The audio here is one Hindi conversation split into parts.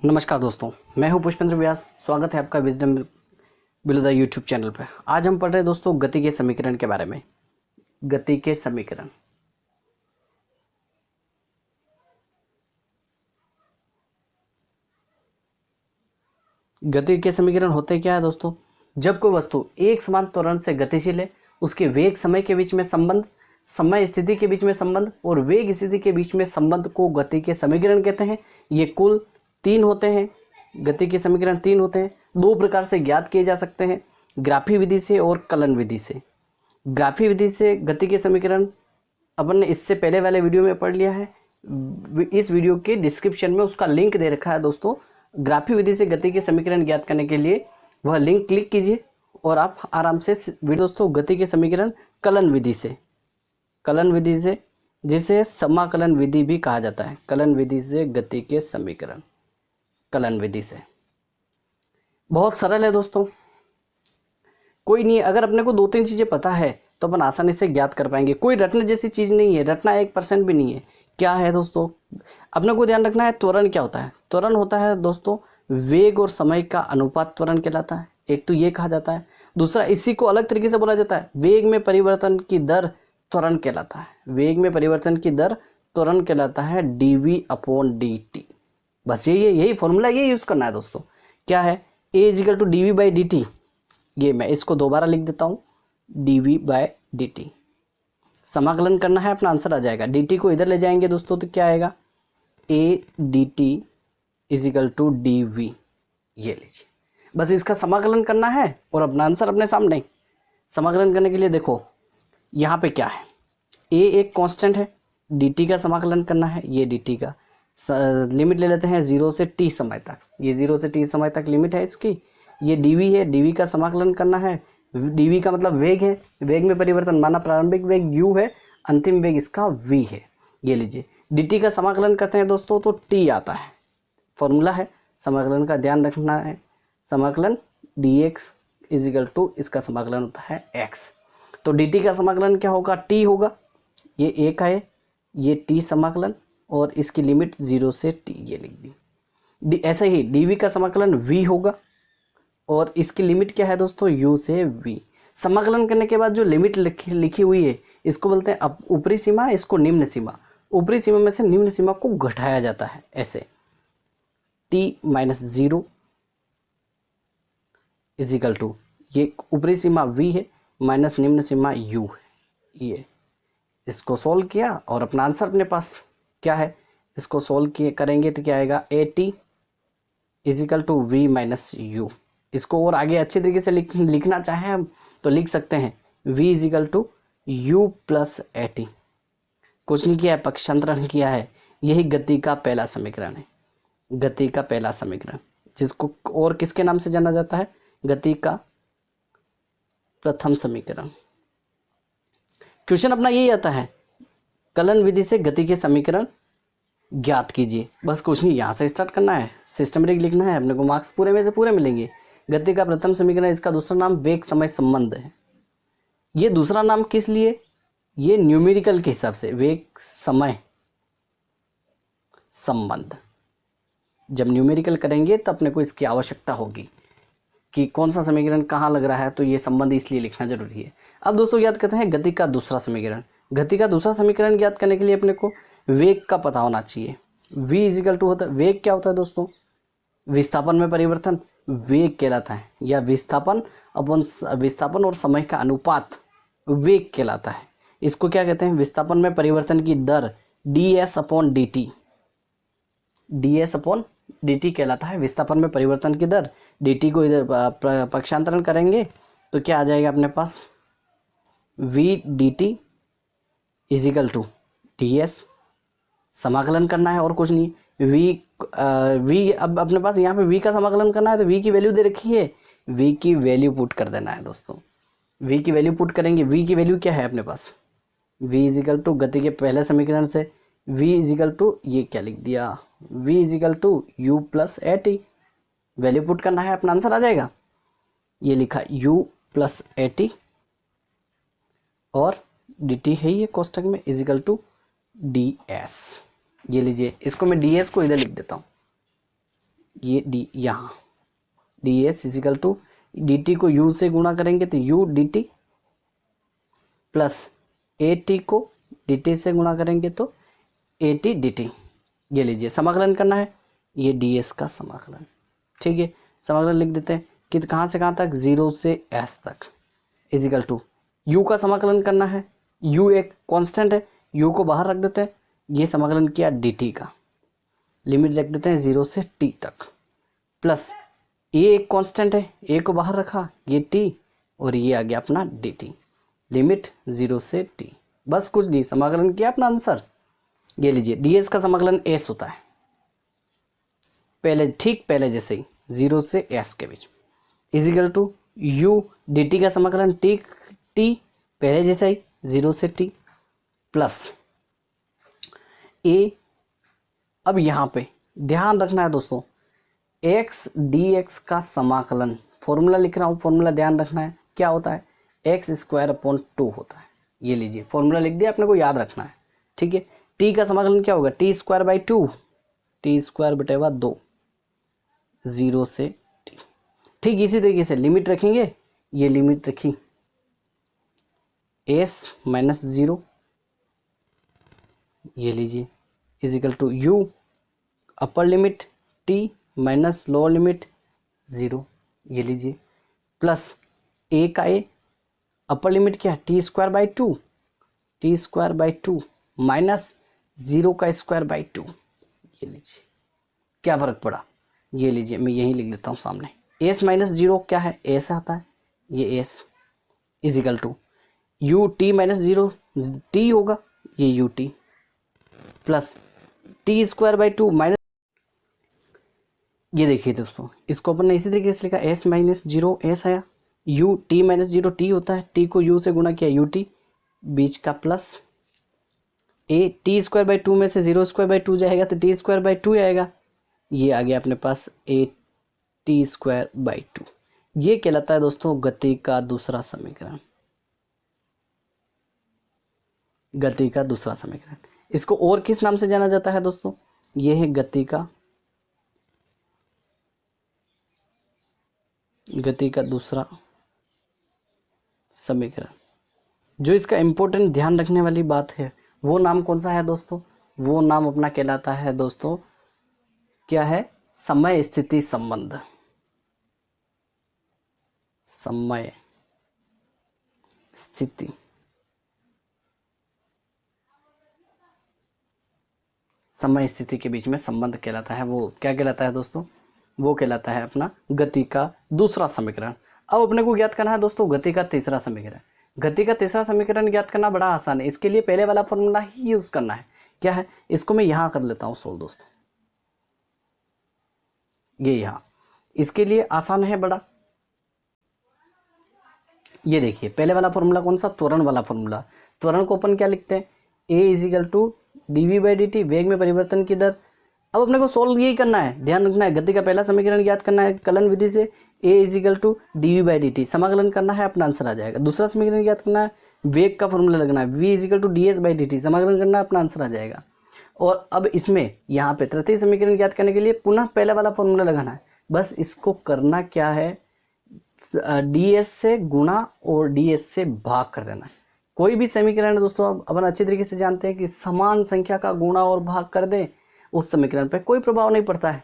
नमस्कार दोस्तों, मैं हूं पुष्पेंद्र व्यास। स्वागत है आपका wisdom below the YouTube channel पर। आज हम पढ़ रहे हैं दोस्तों गति के समीकरण के बारे में। गति के समीकरण, गति के समीकरण होते क्या है दोस्तों? जब कोई वस्तु एक समान त्वरण से गतिशील है, उसके वेग समय के बीच में संबंध, समय स्थिति के बीच में संबंध और वेग स्थिति के बीच में संबंध को गति के समीकरण कहते हैं। ये कुल 3 होते हैं। गति के समीकरण 3 होते हैं। 2 प्रकार से ज्ञात किए जा सकते हैं, ग्राफी विधि से और कलन विधि से। ग्राफी विधि से गति के समीकरण अपन ने इससे पहले वाले वीडियो में पढ़ लिया है। इस वीडियो के डिस्क्रिप्शन में उसका लिंक दे रखा है दोस्तों। ग्राफी विधि से गति के समीकरण ज्ञात करने के लिए वह लिंक क्लिक कीजिए और आप आराम से दोस्तों गति के समीकरण कलन विधि से, जिसे समाकलन विधि भी कहा जाता है, कलन विधि से गति के समीकरण, कलन विधि से। बहुत सरल है दोस्तों, कोई नहीं। अगर अपने को 2-3 चीजें पता है तो अपन आसानी से ज्ञात कर पाएंगे। कोई रटने जैसी चीज नहीं है, रटना 1% भी नहीं है। क्या है दोस्तों, अपने को ध्यान रखना है। त्वरण क्या होता है? त्वरण होता है दोस्तों वेग और समय का अनुपात, त्वरण कहलाता है। एक तो ये कहा जाता है। दूसरा, इसी को अलग तरीके से बोला जाता है, वेग में परिवर्तन की दर त्वरण कहलाता है। वेग में परिवर्तन की दर त्वरण कहलाता है, dv/dt। बस यही फॉर्मूला, ये यूज करना है दोस्तों। क्या है? a = dv/dt। ये मैं इसको दोबारा लिख देता हूँ, dv/dt। समाकलन करना है, अपना आंसर आ जाएगा। dt को इधर ले जाएंगे दोस्तों तो क्या आएगा? a dt = dv। ये लीजिए, बस इसका समाकलन करना है और अपना आंसर अपने सामने। समाकलन करने के लिए देखो यहाँ पे क्या है, a एक कांस्टेंट है, dt का समाकलन करना है। ये dt का लिमिट ले लेते हैं 0 से t समय तक। ये 0 से t समय तक लिमिट है इसकी। ये dv है, dv का समाकलन करना है। dv का मतलब वेग है, वेग में परिवर्तन, माना प्रारंभिक वेग u है, अंतिम वेग इसका v है। ये लीजिए, dt का समाकलन करते हैं दोस्तों तो t आता है। फॉर्मूला है, समाकलन का ध्यान रखना है। समाकलन dx = इसका समाकलन होता है x। तो dt का समाकलन क्या होगा? t होगा। ये 1 है, ये t समाकलन और इसकी लिमिट 0 से t, ये लिख दी। ऐसे ही dv का समाकलन v होगा और इसकी लिमिट क्या है दोस्तों? u से v। समाकलन करने के बाद जो लिमिट लिखी हुई है इसको बोलते हैं अब ऊपरी सीमा, इसको निम्न सीमा। ऊपरी सीमा में से निम्न सीमा को घटाया जाता है ऐसे, t-0 = ये ऊपरी सीमा v है माइनस निम्न सीमा u है। ये इसको सोल्व किया और अपना आंसर अपने पास क्या है, इसको सोल्व करेंगे तो क्या आएगा? at = v - u। इसको और आगे अच्छे तरीके से लिखना चाहें हम तो लिख सकते हैं v = u + at। कुछ नहीं किया है, पक्षांतरण किया है। यही गति का पहला समीकरण है, गति का पहला समीकरण, जिसको और किसके नाम से जाना जाता है? गति का प्रथम समीकरण। क्वेश्चन अपना यही आता है, कलन विधि से गति के समीकरण ज्ञात कीजिए। बस कुछ नहीं, यहाँ से स्टार्ट करना है, सिस्टमेटिक लिखना है, अपने को मार्क्स पूरे में से पूरे मिलेंगे। गति का प्रथम समीकरण, इसका दूसरा नाम वेग समय संबंध है। ये दूसरा नाम किस लिए? ये न्यूमेरिकल के हिसाब से, वेग समय संबंध। जब न्यूमेरिकल करेंगे तो अपने को इसकी आवश्यकता होगी कि कौन सा समीकरण कहाँ लग रहा है, तो ये संबंध इसलिए लिखना जरूरी है। अब दोस्तों याद करते हैं गति का दूसरा समीकरण। गति का दूसरा समीकरण ज्ञात करने के लिए अपने को वेग का पता होना चाहिए। v = होता है, वेग क्या होता है दोस्तों? विस्थापन में परिवर्तन वेग कहलाता है, या विस्थापन और समय का अनुपात वेग कहलाता है। इसको क्या कहते हैं? विस्थापन में परिवर्तन की दर ds/dt, ds/dt कहलाता है विस्थापन में परिवर्तन की दर। dt को इधर पक्षांतरण करेंगे तो क्या आ जाएगा अपने पास? v dt = ds। समाकलन करना है और कुछ नहीं। v अब अपने पास यहाँ पे v का समाकलन करना है तो v की वैल्यू दे रखी है, v की वैल्यू पुट कर देना है दोस्तों। v की वैल्यू पुट करेंगे। v की वैल्यू क्या है अपने पास? v = गति के पहले समीकरण से v = ये क्या लिख दिया, v = u + at। Value put करना है, अपना आंसर आ जाएगा। ये लिखा u + at और dt है ये कोष्टक में = ds। ये लीजिए, इसको मैं ds को इधर लिख देता हूँ, ये डी यहाँ d s equal to d t को यू से गुणा करेंगे तो u d t plus a t को डी टी से गुणा करेंगे तो ए टी डी टी। ये लीजिए समाकलन करना है, ये डी एस का समाकलन। ठीक है, समाकलन लिख देते हैं कि कहाँ से कहाँ तक, 0 से एस तक इजिकल टू यू का समाकलन करना है। यू एक कांस्टेंट है, यू को बाहर रख देते हैं। ये समाकलन किया डी टी का, लिमिट रख देते हैं 0 से टी तक, प्लस ए एक कांस्टेंट है, ए को बाहर रखा, ये टी और ये आ गया अपना डी टी, लिमिट 0 से टी। बस कुछ नहीं, समाकलन किया अपना आंसर। ये लीजिए डी एस का समाकलन एस होता है, पहले ठीक पहले जैसे ही 0 से एस के बीच, is equal to u d t का समाकलन टी पहले जैसा ही 0 से टी प्लस ए। अब यहाँ पे ध्यान रखना है दोस्तों, एक्स डी एक्स का समाकलन, फॉर्मूला लिख रहा हूँ, फॉर्मूला ध्यान रखना है क्या होता है, एक्स स्क्वायर अपॉन 2 होता है। ये लीजिए फॉर्मूला लिख दिया, अपने को याद रखना है। ठीक है, टी का समाकलन क्या होगा, t square by 2, t square बटेगा 2, 0 से टी। ठीक इसी तरीके से लिमिट रखेंगे, ये लिमिट रखी एस माइनस 0, ये लीजिए equal to u upper limit t minus lower limit 0, ये लीजिए प्लस ए का ए अपर लिमिट क्या है, T square by 2, t square by 2 minus 0 का स्क्वायर बाई 2। ये लीजिए क्या फर्क पड़ा, ये लीजिए मैं यहीं लिख देता हूँ सामने, एस माइनस 0 क्या है, एस आता है, ये s equal to u t minus 0 t होगा, ये u t plus t square by 2 minus. ये देखिए दोस्तों, इसको अपन ने इसी तरीके से लिखा, एस माइनस 0 एस आया, यू टी माइनस 0 टी होता है, टी को यू से गुणा किया यू टी बीच का plus a T square by 2 में से 0 स्क्वायर बाई 2 जाएगा तो टी स्क्वायर बाई 2 आएगा, ये आ गया अपने पास ए टी स्क्वायर बाई 2। ये कहलाता है दोस्तों गति का दूसरा समीकरण, गति का दूसरा समीकरण। इसको और किस नाम से जाना जाता है दोस्तों, ये है गति का दूसरा समीकरण। जो इसका इंपॉर्टेंट ध्यान रखने वाली बात है, वो नाम कौन सा है दोस्तों, वो नाम अपना कहलाता है दोस्तों, क्या है, समय स्थिति संबंध। समय स्थिति समय स्थिति के बीच में संबंध कहलाता है, वो क्या कहलाता है दोस्तों, वो कहलाता है अपना गति का दूसरा समीकरण। अब अपने को ज्ञात करना है दोस्तों गति का तीसरा समीकरण। गति का तीसरा समीकरण ज्ञात करना बड़ा आसान है, इसके लिए पहले वाला फॉर्मूला ही यूज करना है। क्या है, इसको मैं यहां कर लेता हूं सोल्व दोस्तों, ये यहां, इसके लिए आसान है बड़ा। ये देखिए पहले वाला फॉर्मूला कौन सा, त्वरण वाला फॉर्मूला। त्वरण को अपन क्या लिखते हैं, a is equal to d v by d t, वेग में परिवर्तन की दर। अब अपने को सोल्व यही करना है, ध्यान रखना है, गति का पहला समीकरण ज्ञात करना है कलन विधि से, a is equal to d v by d t, समाकलन करना है, अपना आंसर आ जाएगा। दूसरा समीकरण ज्ञात करना है, वेग का फॉर्मूला लगना है, v equal to d s by d t, समाकलन करना है, अपना आंसर आ जाएगा। और अब इसमें यहाँ पे तृतीय समीकरण ज्ञात करने के लिए पुनः पहले वाला फॉर्मूला लगाना है। बस इसको करना क्या है, डी एस से गुणा और डी एस से भाग कर देना है। कोई भी समीकरण है दोस्तों, अपन अच्छे तरीके से जानते हैं कि समान संख्या का गुणा और भाग कर दे, उस समीकरण पे कोई प्रभाव नहीं पड़ता है।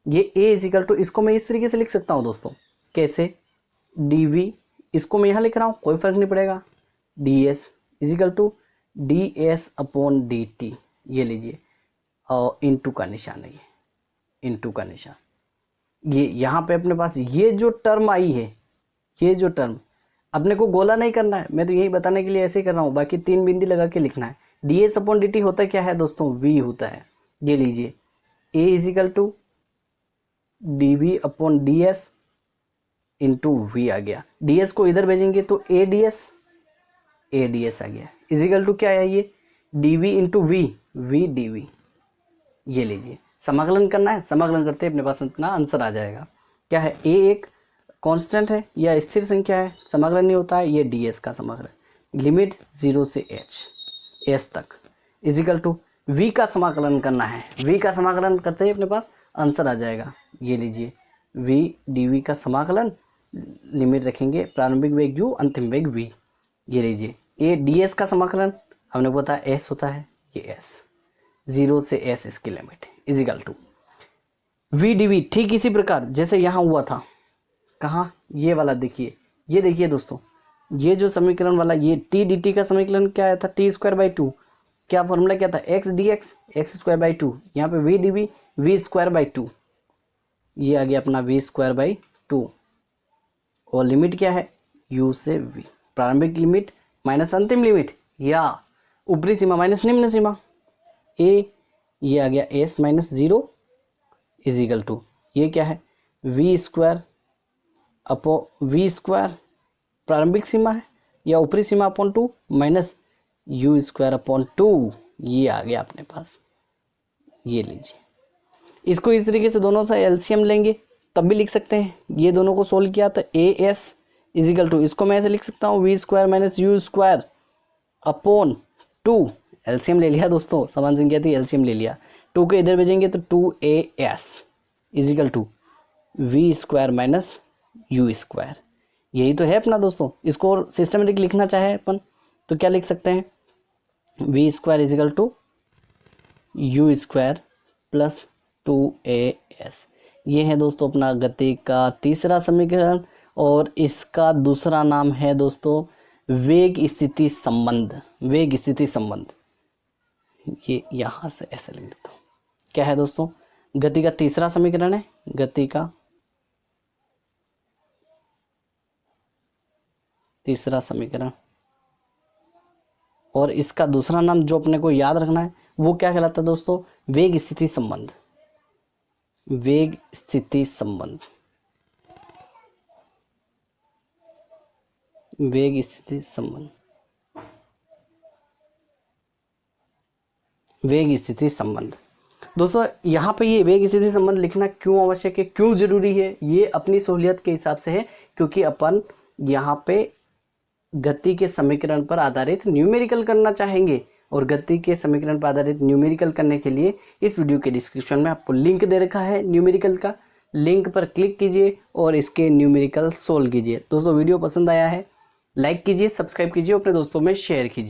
ये a इजिकल टू, इसको मैं इस तरीके से लिख सकता हूँ दोस्तों, कैसे, dv, इसको मैं यहाँ लिख रहा हूँ, कोई फर्क नहीं पड़ेगा, ds equal to ds upon dt, ये लीजिए, और इनटू का निशान है, ये इनटू का निशान। ये यहाँ पे अपने पास ये जो टर्म आई है, ये जो टर्म, अपने को गोला नहीं करना है, मैं तो यही बताने के लिए ऐसे ही कर रहा हूँ, बाकी 3 बिंदी लगा के लिखना है। ds अपॉन dt होता क्या है दोस्तों, v होता है। ये लीजिए a equal to dv upon ds into v आ गया, ds को इधर भेजेंगे तो ads आ गया, इजिकल टू क्या है, ये dv इंटू v dv। ये लीजिए समाकलन करना है, समाकलन करते अपने पास इतना आंसर आ जाएगा। क्या है, a एक कांस्टेंट है या स्थिर संख्या है, समाकलन नहीं होता है, ये ds का समाकलन, लिमिट 0 से h तक, इजिकल टू v का समाकलन करना है। v का समाकलन करते ही अपने पास आंसर आ जाएगा। ये लीजिए v dv का समाकलन, लिमिट रखेंगे प्रारंभिक वेग u अंतिम वेग v। ये लीजिए a ds का समाकलन, हमने पता s होता है, ये s 0 से s इसकी limit equal to v dv। ठीक इसी प्रकार जैसे यहाँ हुआ था, कहाँ, ये वाला देखिए, ये देखिए दोस्तों, ये जो समीकरण वाला ये t dt का समीकरण क्या आया था, t स्क्वायर बाई 2, क्या फॉर्मूला क्या था, x dx x square by 2, यहाँ पे v dv v square by 2, ये आ गया अपना v स्क्वायर बाई 2। और लिमिट क्या है, u से v, प्रारंभिक लिमिट माइनस अंतिम लिमिट या ऊपरी सीमा माइनस निम्न सीमा, a ये आ गया s माइनस 0 इजिकल टू ये क्या है v square upon v square प्रारंभिक सीमा है या ऊपरी सीमा upon 2 minus u square upon 2, ये आ गया अपने पास। ये लीजिए, इसको इस तरीके से दोनों से एलसीएम लेंगे तब भी लिख सकते हैं। ये दोनों को सोल्व किया तो as इजिकल टू, इसको मैं ऐसे लिख सकता हूँ v square minus u square upon 2, LCM ले लिया दोस्तों, समान संख्या थी एलसीएम ले लिया, 2 के इधर भेजेंगे तो 2as equal to v square minus u square. यही तो है अपना दोस्तों। इसको और सिस्टमेटिक लिखना चाहे अपन तो क्या लिख सकते हैं, v square equal to u square plus 2as। ये है दोस्तों अपना गति का तीसरा समीकरण, और इसका दूसरा नाम है दोस्तों वेग स्थिति संबंध। वेग स्थिति संबंध, ये यहाँ से ऐसे लिख देता हूँ। क्या है दोस्तों, गति का तीसरा समीकरण है, गति का तीसरा समीकरण, और इसका दूसरा नाम जो अपने को याद रखना है वो क्या कहलाता है दोस्तों, वेग स्थिति संबंध। वेग स्थिति संबंध, वेग स्थिति संबंध, वेग स्थिति संबंध। दोस्तों यहाँ पे ये वेग स्थिति संबंध लिखना क्यों आवश्यक है, क्यों जरूरी है, ये अपनी सहूलियत के हिसाब से है, क्योंकि अपन यहाँ पे गति के समीकरण पर आधारित न्यूमेरिकल करना चाहेंगे, और गति के समीकरण पर आधारित न्यूमेरिकल करने के लिए इस वीडियो के डिस्क्रिप्शन में आपको लिंक दे रखा है न्यूमेरिकल का, लिंक पर क्लिक कीजिए और इसके न्यूमेरिकल सोल्व कीजिए। दोस्तों वीडियो पसंद आया है लाइक कीजिए, सब्सक्राइब कीजिए, अपने दोस्तों में शेयर कीजिए।